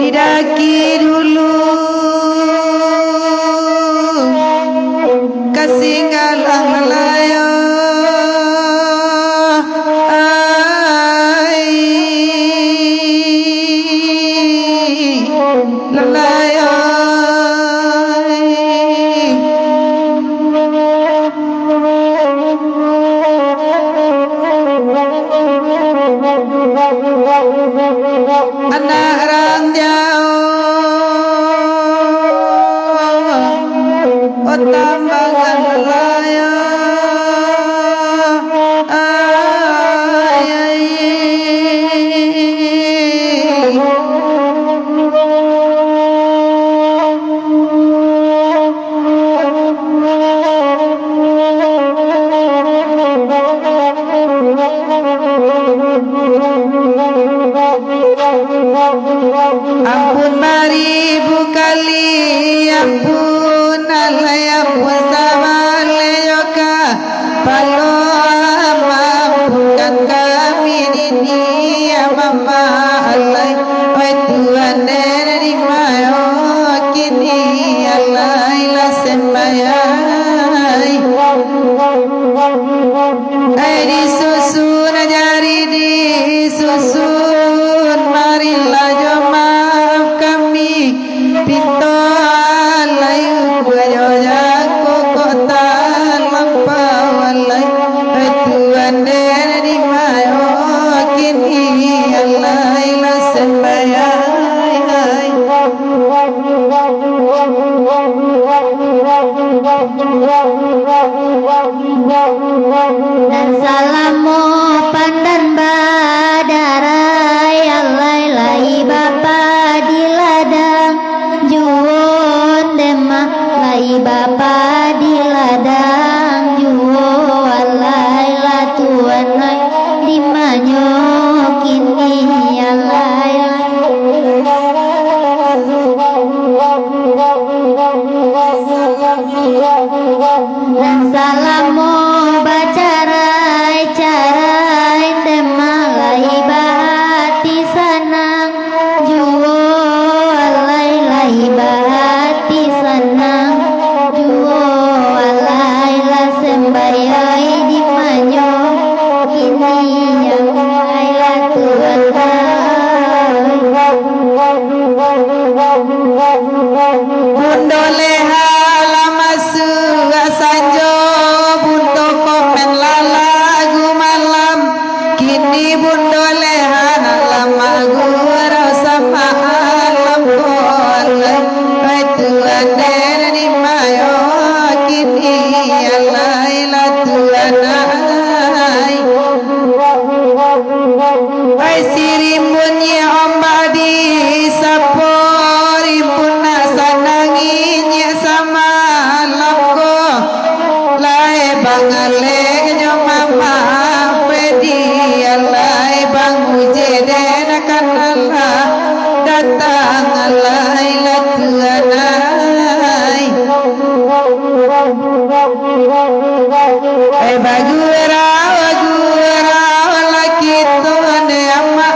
Didaki dulu kasinggalang lalayo lalayo anak orang jauh otambangan lalayo ampun beribu kali ampun alai ampun sama leyoka palo amampukan kami ini ya mama alai oi Tuhan dari mayo kini alai la sembayai di susun jari di susun marilah jo maaf kami pinto alai bayo jago kota lampau alai Tuhan dari mayo kini alai la sembayai dan salamu pandan badarai alai lai bapa di ladang juon demah lai bapa di ladang juo alai la tuan lai di manyo kini alai dan salamu bacarai carai temalai bahati sanang juo alai lai bahati sanang juo alai la sembayai di manyo kini yang alai la tuan bundo leha lamasu sanjo bundo komen lalagu malam kini bundo leha lamagu rasa malam boleh Tuhan dari mayo kini alai la Tuhan ai sirim bunyi ombak di sapori puna sananginya sama lako lai bangale nyo mama pedi alai bang ujeden akan Allah datang alai la Tuhanai bagura laki tu ne amma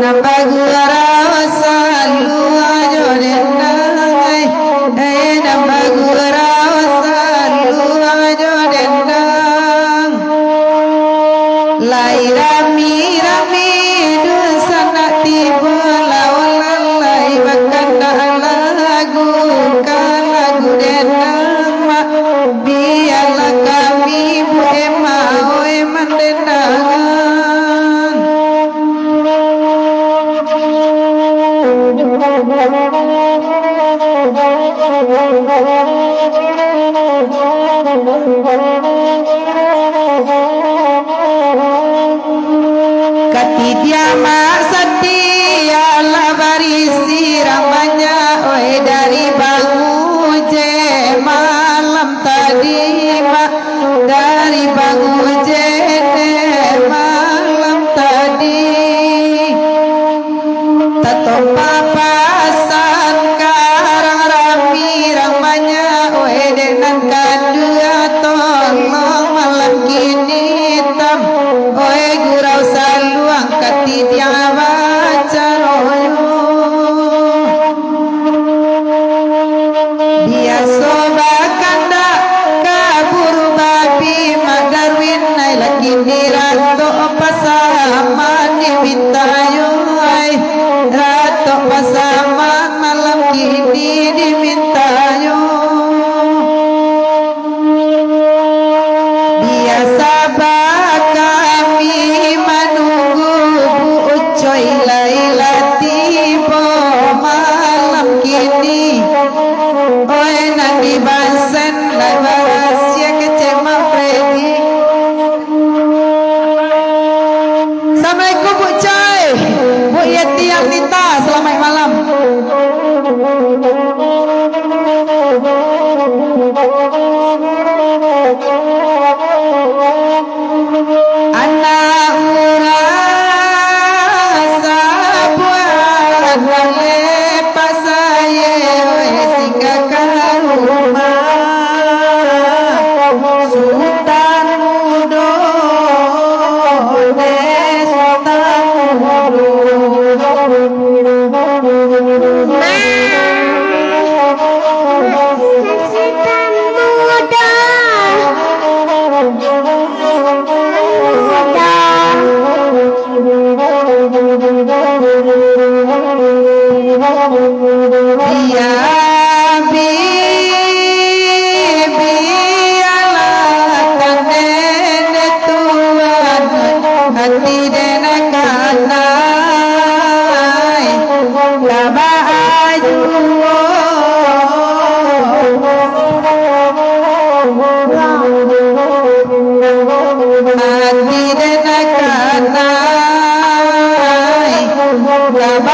na gurau salu ajo dendang nama gurau salu ajo dendang lai rami rami dusana tiba lawan lai bakanda lagu kalagu dendang mak biarlah kami bu ema oi mendendangan Katidia mak setia lah barisi ramanya oi dari bangun je malam tadi mak dari bangun je malam tadi tato papasan karang rami ramanya oi dengan kadua tolong malam kini tam oi gurau saluang katidia baca royo dia sobakanda kaburu babi madarwin nai lagi dirato pasaman dimintayo ai rato pasaman malam kini dimintayo biasa kami menunggu bu ucoy laila tiba malam kini oi nanti bansen lai rahasia kecema Freddy Assalamualaikum Bu Coy Bu Yeti yang Nita selamat malam anak urasa buat lepas saya sehingga ke rumah Sultan Mudo Sultan Dia biarlah tanda Tuhan hati dan kanai kabaju hati dan kanai kabaju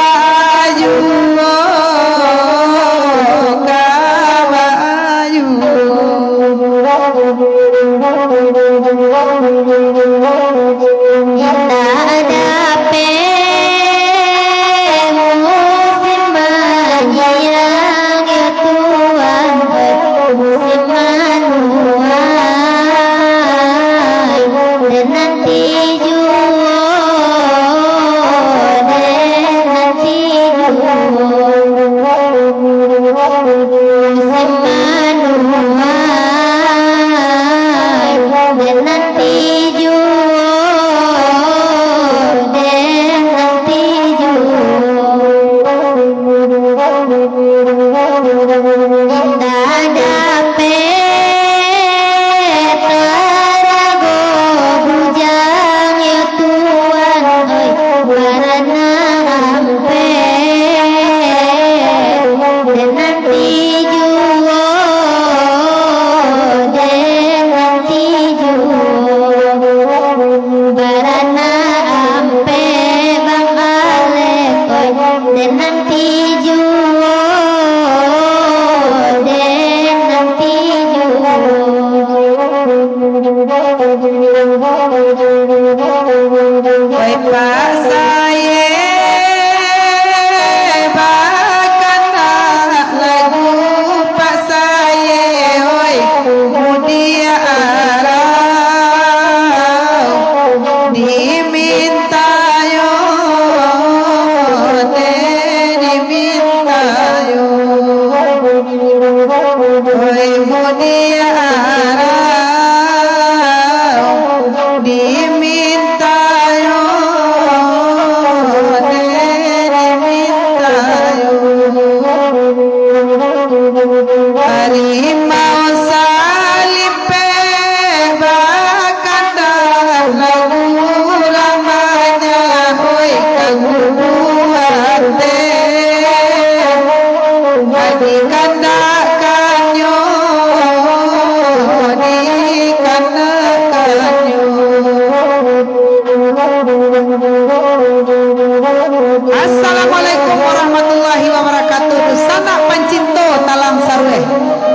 Assalamualaikum warahmatullahi wabarakatuh. Dusana pancinto talang sarwe,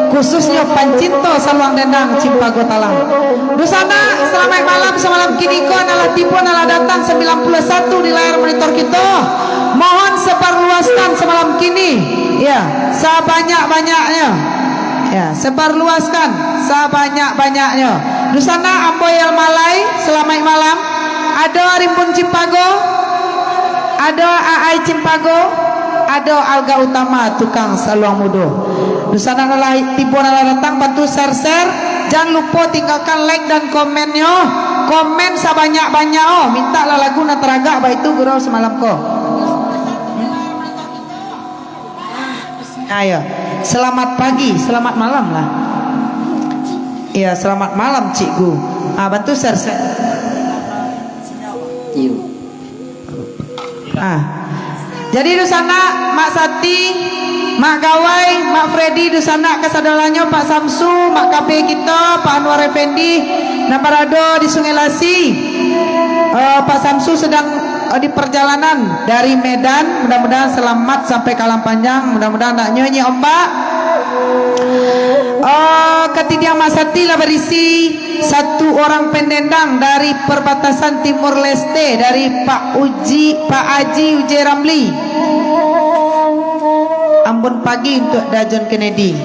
khususnya pancinto saluang dendang Cimpago talang. Dusana selamat malam semalam kini ko nalah tipu nalah datang 91 di layar monitor kita. Mohon sebarluaskan semalam kini, ya sebanyak-banyaknya, ya sebarluaskan sebanyak-banyaknya. Dusana Amboyal Malai selamat malam. Ada Rimpun Cimpago, ada Aai Cimpago, ada Alga Utama tukang saluang mudo. Dusana nalah tipu nalah datang, bantu share. Jangan lupa tinggalkan like dan komennya. Komen sebanyak-banyak oh. Minta lah lagu nateraga baik itu gurau semalam ko. Ayo, selamat pagi, selamat malam lah. Iya, selamat malam cikgu. Bantu share. Jadi dusana Mak Sati, Mak Gawai, Mak Freddy, dusana kesadarannya Pak Samsu, Mak KP kita, Pak Anwar Effendi, Nabarado di Sungai Lasi. Pak Samsu sedang di perjalanan dari Medan, mudah-mudahan selamat sampai Kalang Panjang, mudah-mudahan tak nyanyi ombak. Ketidiang Mak Sati lah berisi satu orang pendendang dari perbatasan Timur Leste, dari Pak Haji Uji Ramli. Ambon pagi untuk Dajon Kennedy.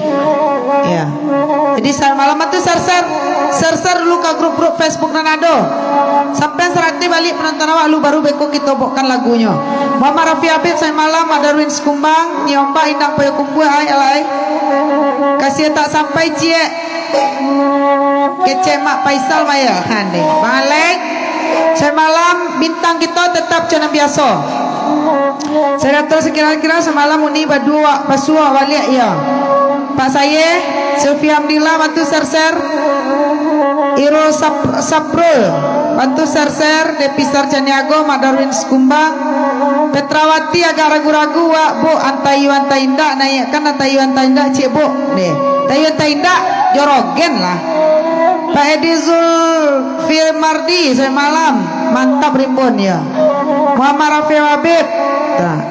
Ya. Jadi malam itu share dulu ke grup-grup Facebook Nanado. Sampai serati balik penonton awak lu baru beko kita bawakan lagunya. Muhammad Rafi Habib saya malam, ada Darwin Sekumbang, Nyomba Indang Payo Kumbu alai. Kasih tak sampai cie. Kece Mak Faisal Maya hande. Balik. Saya malam bintang kita tetap jangan biasa. Saya datang sekira-kira semalam uni berdua pasua waliak ya. Pak saya Sylvia Amdillah bantu share. Iro Saprul bantu share. Depi Sarjaniago, Mak Darwin Sekumbang, Petrawati agak ragu-ragu wak bu antayu indak naikkan antayu indak cik bu nih tayu indak jorogen lah. Pak Edi Zulfimardi saya malam mantap rimbun ya. Muhammad Rafi Habib,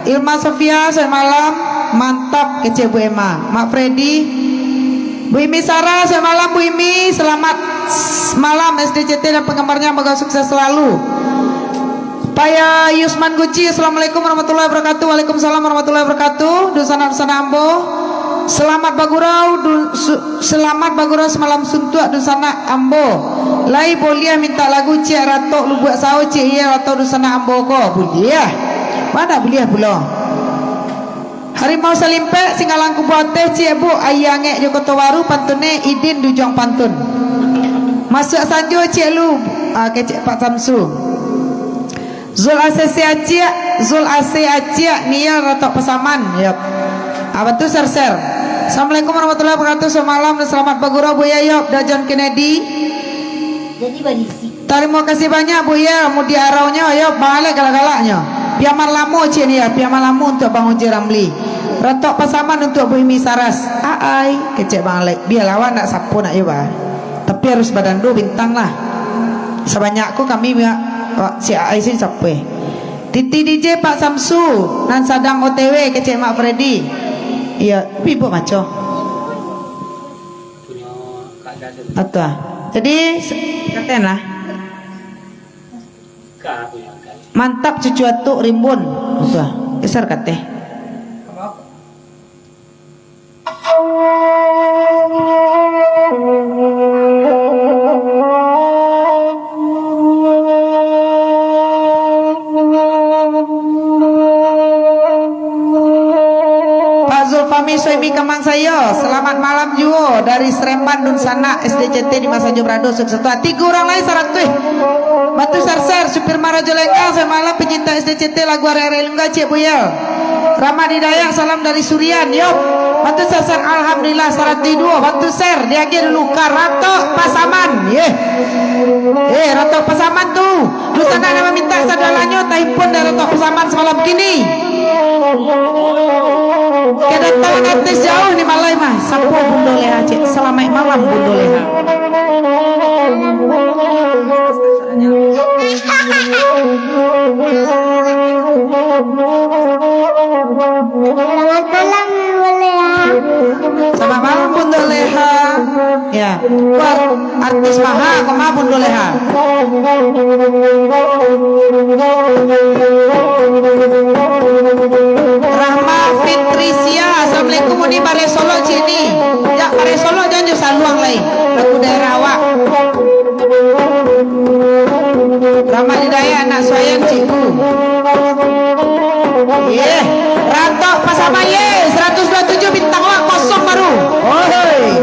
Ilma Sofia saya malam mantap kece Bu Emma. Mak Freddy, Bu Imi Sarah saya malam. Bu Imi selamat malam SDCT dan penggemarnya, semoga sukses selalu. Paya Yusman Guci, Assalamualaikum warahmatullahi wabarakatuh. Waalaikumsalam warahmatullahi wabarakatuh. Dusana Ambo, selamat bagurau semalam suntuk Dusana Ambo. Lai boleh minta lagu Cik Ratok lu buat sao Cik ya atau Dusana Ambo ko boleh. Mana boleh pula. Harimau Salimpe Singalang Kubuate Cik Bu Ayange Joko Towaru pantune Idin Dujong Pantun. Masuk Sanjo Cik lu kecik Pak Samsu. Zul Ase Acik Nia Ratok Pesaman. Yap. Apa tu share. Assalamualaikum warahmatullahi wabarakatuh. Semalam dan selamat bagurau Bu Yayop Dajon Kennedy. Jadi berisi. Terima kasih banyak Bu ya, mau diaraunya ya balik galak-galaknya. Piaman lamu cik ni ya, piaman lamu untuk Bang Uji Ramli. Ratok Pesaman untuk Bu Imi Saras. Ai, kecek balik. Biar lawan nak sapu nak ya bah. Tapi harus badan dua bintang lah. Sebanyakku kami si Aisin sampai. Titi DJ Pak Samsu nan sadang OTW kecek Mak Freddy. Iya, ibu maco. Atau jadi katen lah. Mantap cucu atuk rimbun. Atau besar kate. Soimi Kemang saya, selamat malam juga dari Seremban Dun Sana SDCT di Masa Jobrado sukses. Tiga orang lain syarat tuh. Batu Sarser, supir Marajo Lengkang, saya malam penyinta SDCT lagu Are-Are Lungga Cik Buyel. Ramad Hidayah, salam dari Surian. Yop. Batu Sarser, alhamdulillah syarat dua. Batu Ser, diagi dulu Ratok Pasaman. Ratok Pasaman tuh. Lu sana nama minta sadalanyo tahimpun dari Ratok Pasaman semalam kini. Kedatangan artis jauh nih malai mah. Sapu Bundo Leha Cik. Selamat malam Bundo Leha. Selamat malam Leha. Selamat malam Bunda Leha. Ya, buat artis maha, koma Bunda Leha. Rahma Fitrisia, Assalamualaikum. Ini Bare Solo sini. Ya, Bare Solo jangan jauh saluang lagi. Lagu daerah awak. Rahma Hidayah, anak sayang cikgu. Rantok Pasama 127 bintang wak kosong baru. Oi.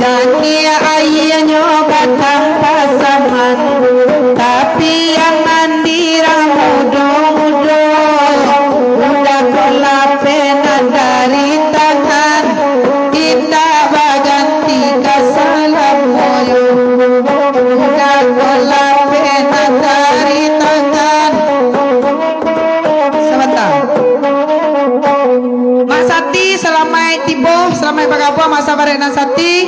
Jadi ayahnya batang pasaman, tapi yang mandira mudo-mudo, udah kelapenan dari tangan, tidak baganti kasalam moyo, udah kelapenan dari tangan. Sebentar. Mak Sati selamat tibo, selamat bergabung masa Barena Sati.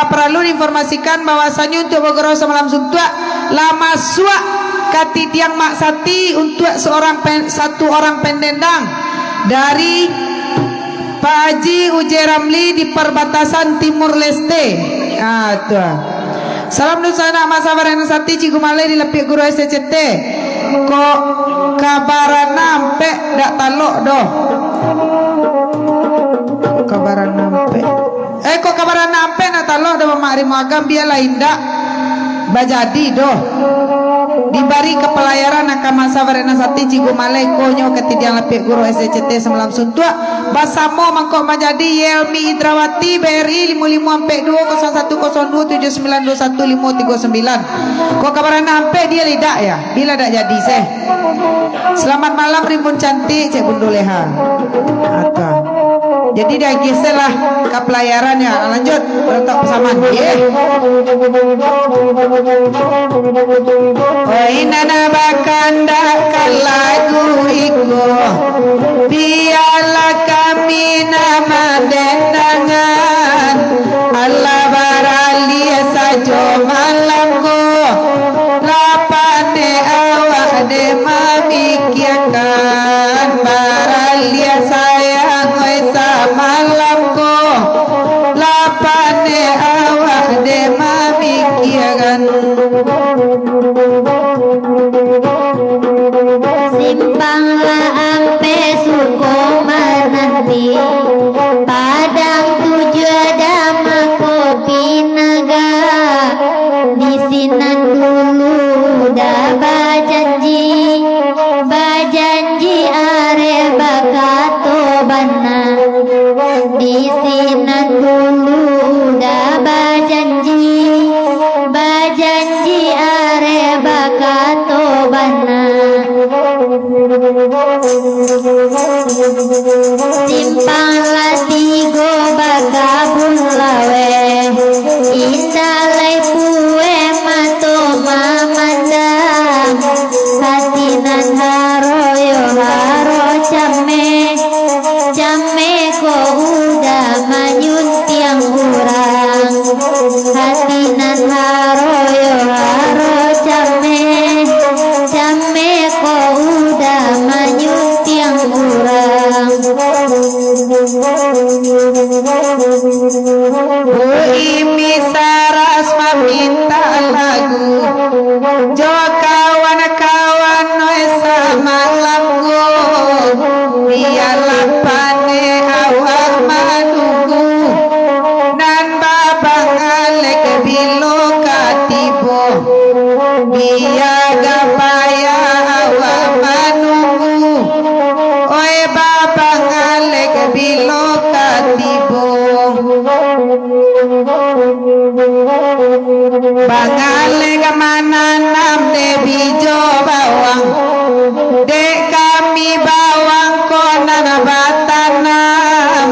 Perlu diinformasikan bahwasanya untuk bergerak semalam suntuk lama suak kati tiang Mak Sati untuk satu orang pendendang dari Pak Haji Uje Ramli di perbatasan Timur Leste. Salam nusana masa Barena Sati Cikgu Malay di lepik guru SCT. Kok kabaran nampe dak talok doh. Kabaran nampe. Kok kabaran nampe nak talok doh makrim agam biarlah indak bajadi doh. Dibari kepelayaran akan masa Barena Sati Cikgu Malay konyo ketidian lepik guru SCT semalam suntuk basamo mangkok majadi Yelmi Idrawati BRI 55420102792159. Kok kabaran nampe dia lidak ya bila dak jadi seh. Selamat malam Rimbun cantik Cik Bundu Leha. Jadi dia geser lah ke pelayarannya. Lanjut bertok pesaman. Oh inana bakanda lagu iku biarlah kami nama dendangan Allah barali sajo malamku lapane awak de memikirkan barali sayang wesa malamku lapane awak de memikirkan. Simpanglah ampe suko menanti, padang tujuh ada kopi naga. Di sinan dulu dah bajanji are bakato bana. Di sinan dulu dah bajanji are bakato bana. Simpanglah tigo bagabun lawe, indalai pue mato mamandang, hatinan haroyo haro came ko udah manyuntiang urang, hatinan haroyo haro came ko udah manyuntiang urang. Bu Imi Saras meminta lagu jo kawan-kawan noesa malamku biarlah pane awak menunggu nan babang alek bilo katibo biaga paya awak menunggu oi babang alek bilo katibo bangale kemana nam de bijo bawang dek kami bawang konan batanam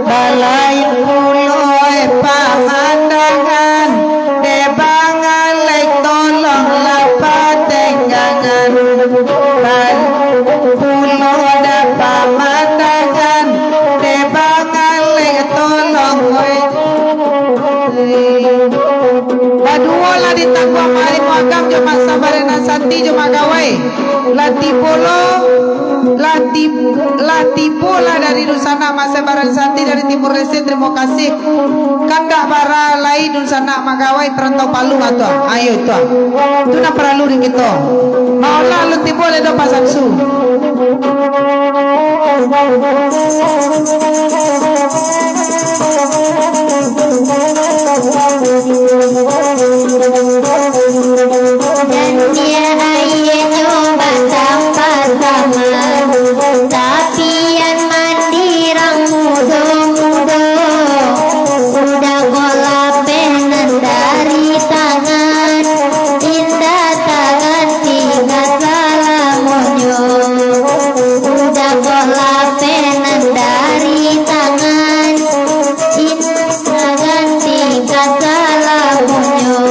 balai puloy pamandangan de bangale tolong lapat tenggangan bal pulo da pamandangan de bangale tolong Badua lah ditangguh mari muagam jemaah sabarena santi jemaah gawai Latipola dari Dusana Masa Baran Santi dari Timur Leste. Terima kasih. Kan gak bara lai Dusana Magawai perantau Palu atau ayo tuh. Tu nak perlu di kita. Maulah Latipola do Pasaksu. Dan dia aye nyoba sama-sama, tapi yang mandirang mudo-mudo, udah bola penan dari tangan, indah tangan tinggal salamonyo, udah bola penan dari tangan, indah tangan tinggal salamonyo.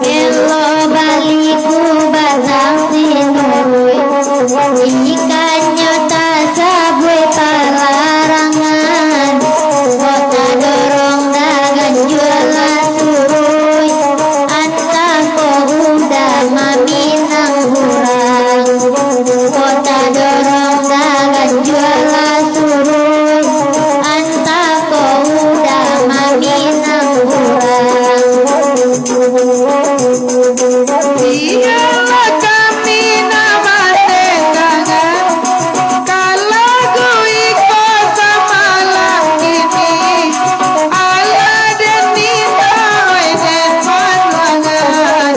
Elo baliku batang sinui, ikannya tak sabui palarangan, kota dorong dagan jualan surui, antah ko udah maminang hurang, kota dorong dagan jualan surui, antah ko udah maminang hurang. Iyalah kami nama tegangan, kalau gue ikut semalam ini, ala dan nidoi dan pandangan,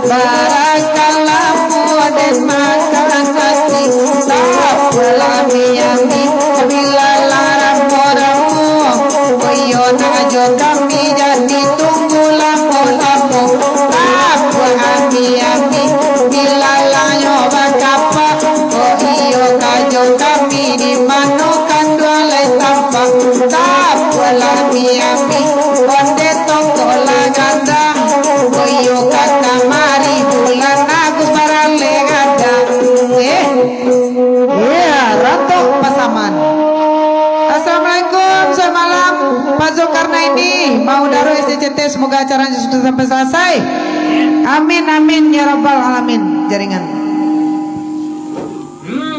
barakalamu dan makan hati, tak pula miyami, bila larang moramu, oyo najo kami jadi tunggu lamu-lamu, ami bila lanyo bakapa oh iyo kajo kami di manukan dua tanpa tak pula miami onde tongkola gandang oh iyo kata mari bulan agus parale gadang Ratu Pasaman. Assalamualaikum, selamat malam Pak Zulkarnaini, mau daru SCCT, semoga acaranya sudah sampai selesai. Amin amin ya rabbal alamin. Jaringan.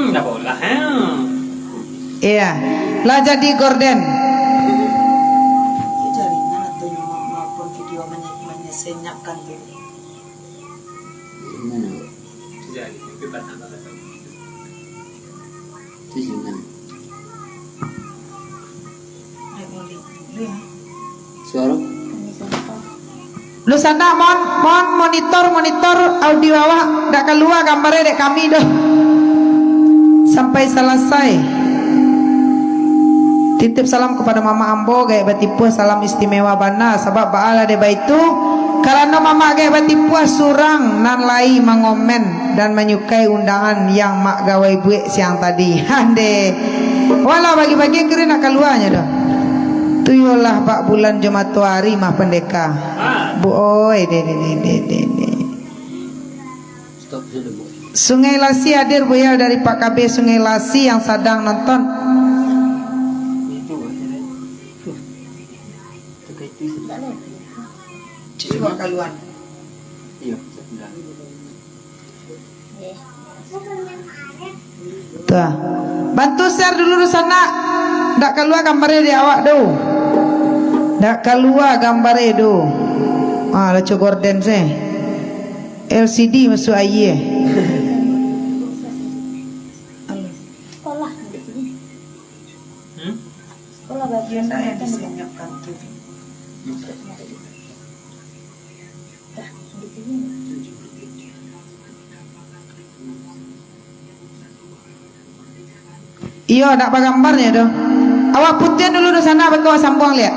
Dah bola Iya, lah jadi gorden. Jaringan atau maupun video menyesenyapkan diri. jadi kita sana Suara Lu sana mon monitor audio awak dak keluar gambarnya dek kami dah sampai selesai. Titip salam kepada Mama Ambo gaya batipu salam istimewa bana sebab baala de baitu karena Mama gaya batipu surang nan lai mengomen dan menyukai undangan yang mak gawai buik siang tadi. Hande walau bagi-bagi kira nak keluarnya dah. Tuyulah Pak bulan Jumatuari mah pendeka. Bu oi de. stop dulu Bu. Sungai Lasi hadir Buya dari Pak KB Sungai Lasi yang sedang nonton. Itu terkait itu Coba kaluan. iya sebelah Tuh. Bantu share dulu di sana. Ndak keluar gambarnya di awak do. Ndak keluar gambarnya do. Ah, lucu gorden sih. LCD masuk aye. Sekolah sekolah bagian saya disenyapkan diri. Iya, ndak apa gambarnya do. Awak putih dulu di sana, bagaimana sambung lihat.